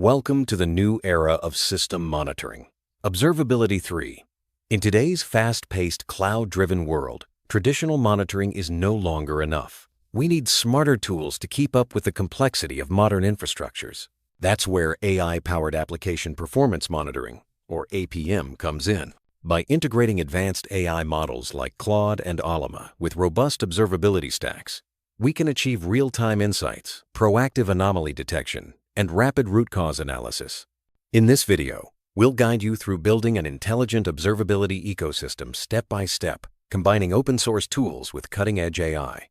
Welcome to the new era of system monitoring. Observability 3. In today's fast-paced, cloud-driven world, traditional monitoring is no longer enough. We need smarter tools to keep up with the complexity of modern infrastructures. That's where AI-powered application performance monitoring, or APM, comes in. By integrating advanced AI models like Claude and Ollama with robust observability stacks, we can achieve real-time insights, proactive anomaly detection, and rapid root cause analysis. In this video, we'll guide you through building an intelligent observability ecosystem step by step, combining open-source tools with cutting-edge AI.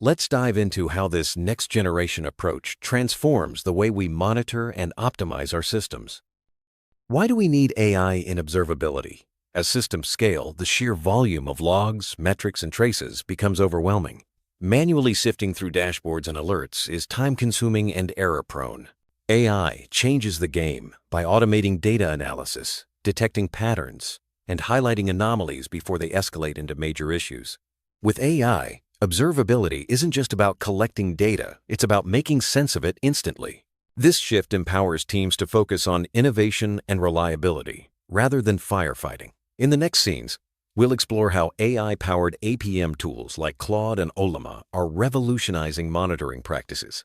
Let's dive into how this next-generation approach transforms the way we monitor and optimize our systems. Why do we need AI in observability? As systems scale, the sheer volume of logs, metrics, and traces becomes overwhelming. Manually sifting through dashboards and alerts is time-consuming and error-prone. AI changes the game by automating data analysis, detecting patterns, and highlighting anomalies before they escalate into major issues. With AI, observability isn't just about collecting data, it's about making sense of it instantly. This shift empowers teams to focus on innovation and reliability, rather than firefighting. In the next scenes, we'll explore how AI-powered APM tools like Claude and Ollama are revolutionizing monitoring practices.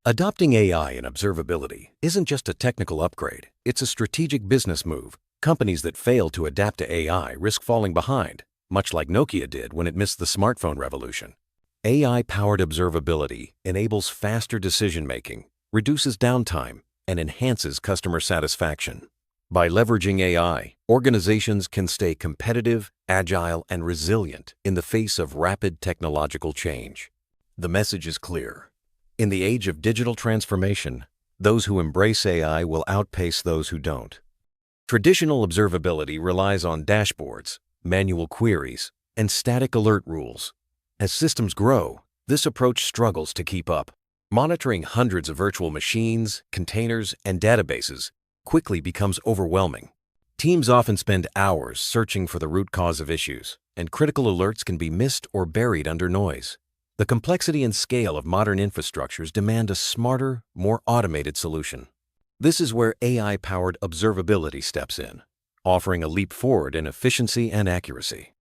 Adopting AI in observability isn't just a technical upgrade, it's a strategic business move. Companies that fail to adapt to AI risk falling behind, much like Nokia did when it missed the smartphone revolution. AI-powered observability enables faster decision-making, reduces downtime, and enhances customer satisfaction. By leveraging AI, organizations can stay competitive, agile, and resilient in the face of rapid technological change. The message is clear. In the age of digital transformation, those who embrace AI will outpace those who don't. Traditional observability relies on dashboards, manual queries, and static alert rules. As systems grow, this approach struggles to keep up. Monitoring hundreds of virtual machines, containers, and databases quickly becomes overwhelming. Teams often spend hours searching for the root cause of issues, and critical alerts can be missed or buried under noise. The complexity and scale of modern infrastructures demand a smarter, more automated solution. This is where AI-powered observability steps in, offering a leap forward in efficiency and accuracy.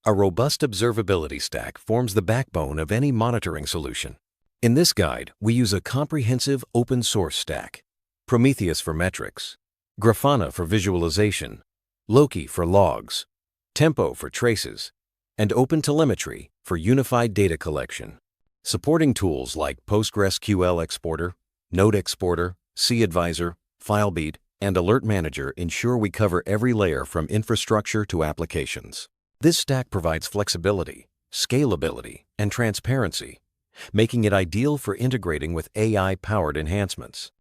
A robust observability stack forms the backbone of any monitoring solution. In this guide, we use a comprehensive open-source stack: Prometheus for metrics, Grafana for visualization, Loki for logs, Tempo for traces, and OpenTelemetry for unified data collection. Supporting tools like PostgreSQL Exporter, Node Exporter, cAdvisor, FileBeat, and Alert Manager ensure we cover every layer from infrastructure to applications. This stack provides flexibility, scalability, and transparency, making it ideal for integrating with AI-powered enhancements.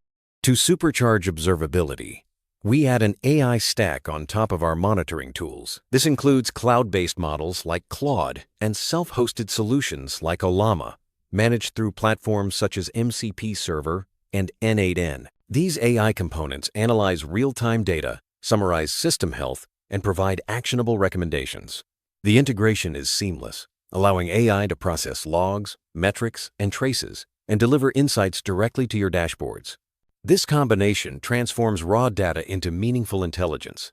To supercharge observability, we add an AI stack on top of our monitoring tools. This includes cloud-based models like Claude and self-hosted solutions like Ollama, managed through platforms such as MCP Server and N8N. These AI components analyze real-time data, summarize system health, and provide actionable recommendations. The integration is seamless, allowing AI to process logs, metrics, and traces, and deliver insights directly to your dashboards. This combination transforms raw data into meaningful intelligence.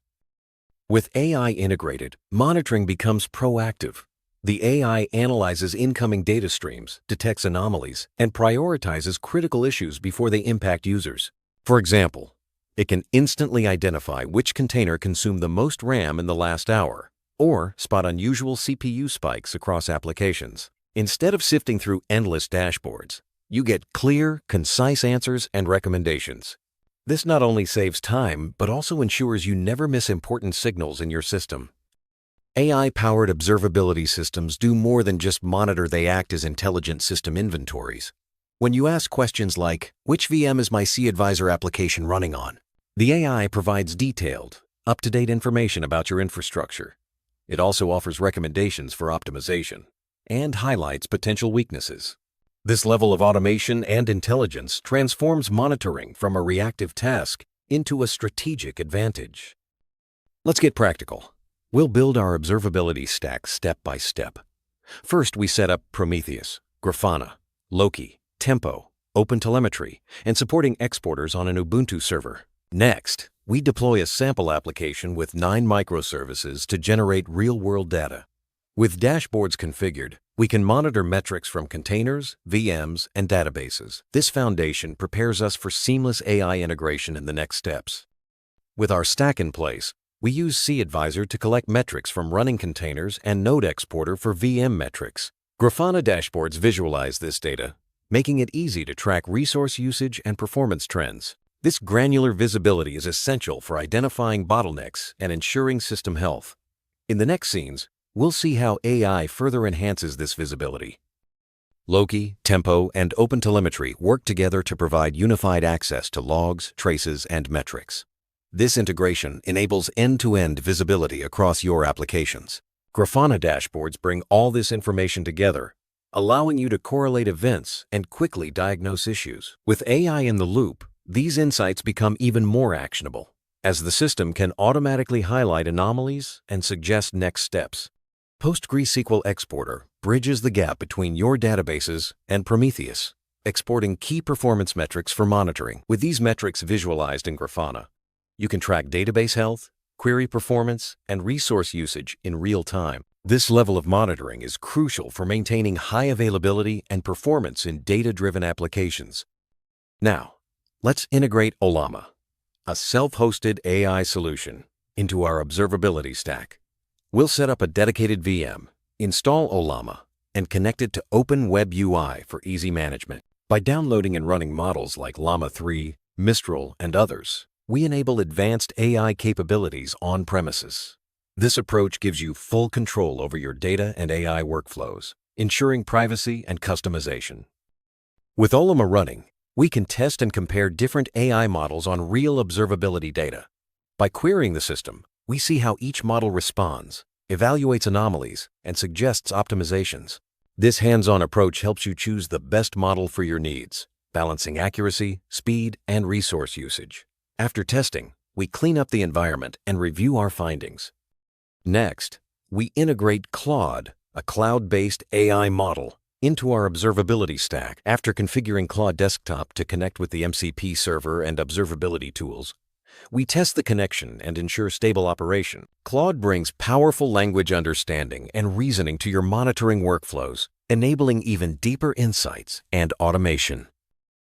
With AI integrated, monitoring becomes proactive. The AI analyzes incoming data streams, detects anomalies, and prioritizes critical issues before they impact users. For example, it can instantly identify which container consumed the most RAM in the last hour, or spot unusual CPU spikes across applications. Instead of sifting through endless dashboards, you get clear, concise answers and recommendations. This not only saves time, but also ensures you never miss important signals in your system. AI-powered observability systems do more than just monitor, they act as intelligent system inventories. When you ask questions like, "Which VM is my cAdvisor application running on?" the AI provides detailed, up-to-date information about your infrastructure. It also offers recommendations for optimization and highlights potential weaknesses. This level of automation and intelligence transforms monitoring from a reactive task into a strategic advantage. Let's get practical. We'll build our observability stack step by step. First, we set up Prometheus, Grafana, Loki, Tempo, OpenTelemetry, and supporting exporters on an Ubuntu server. Next, we deploy a sample application with 9 microservices to generate real-world data. With dashboards configured, we can monitor metrics from containers, VMs, and databases. This foundation prepares us for seamless AI integration in the next steps. With our stack in place, we use cAdvisor to collect metrics from running containers and Node Exporter for VM metrics. Grafana dashboards visualize this data, making it easy to track resource usage and performance trends. This granular visibility is essential for identifying bottlenecks and ensuring system health. In the next scenes, we'll see how AI further enhances this visibility. Loki, Tempo, and OpenTelemetry work together to provide unified access to logs, traces, and metrics. This integration enables end-to-end visibility across your applications. Grafana dashboards bring all this information together, allowing you to correlate events and quickly diagnose issues. With AI in the loop, these insights become even more actionable, as the system can automatically highlight anomalies and suggest next steps. PostgreSQL Exporter bridges the gap between your databases and Prometheus, exporting key performance metrics for monitoring. With these metrics visualized in Grafana, you can track database health, query performance, and resource usage in real time. This level of monitoring is crucial for maintaining high availability and performance in data-driven applications. Now, let's integrate Ollama, a self-hosted AI solution, into our observability stack. We'll set up a dedicated VM, install Ollama, and connect it to Open Web UI for easy management. By downloading and running models like Llama 3, Mistral, and others, we enable advanced AI capabilities on premises. This approach gives you full control over your data and AI workflows, ensuring privacy and customization. With Ollama running, we can test and compare different AI models on real observability data. By querying the system, we see how each model responds, evaluates anomalies, and suggests optimizations. This hands-on approach helps you choose the best model for your needs, balancing accuracy, speed, and resource usage. After testing, we clean up the environment and review our findings. Next, we integrate Claude, a cloud-based AI model, into our observability stack. After configuring Claude Desktop to connect with the MCP server and observability tools, we test the connection and ensure stable operation. Claude brings powerful language understanding and reasoning to your monitoring workflows, enabling even deeper insights and automation.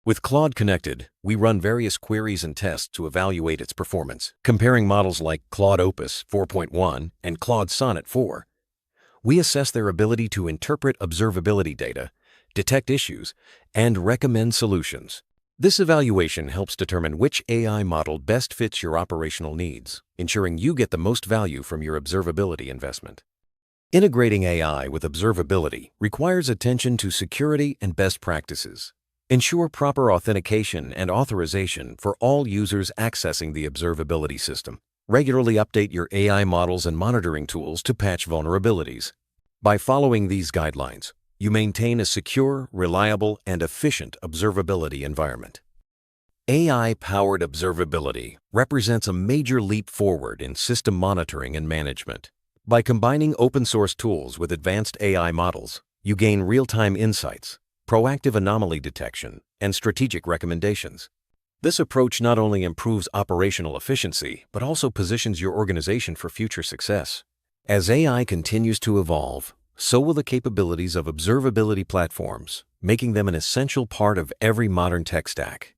With Claude connected, we run various queries and tests to evaluate its performance. Comparing models like Claude Opus 4.1 and Claude Sonnet 4, we assess their ability to interpret observability data, detect issues, and recommend solutions. This evaluation helps determine which AI model best fits your operational needs, ensuring you get the most value from your observability investment. Integrating AI with observability requires attention to security and best practices. Ensure proper authentication and authorization for all users accessing the observability system. Regularly update your AI models and monitoring tools to patch vulnerabilities. By following these guidelines, you maintain a secure, reliable, and efficient observability environment. AI-powered observability represents a major leap forward in system monitoring and management. By combining open-source tools with advanced AI models, you gain real-time insights, proactive anomaly detection, and strategic recommendations. This approach not only improves operational efficiency, but also positions your organization for future success. As AI continues to evolve, so will the capabilities of observability platforms, making them an essential part of every modern tech stack.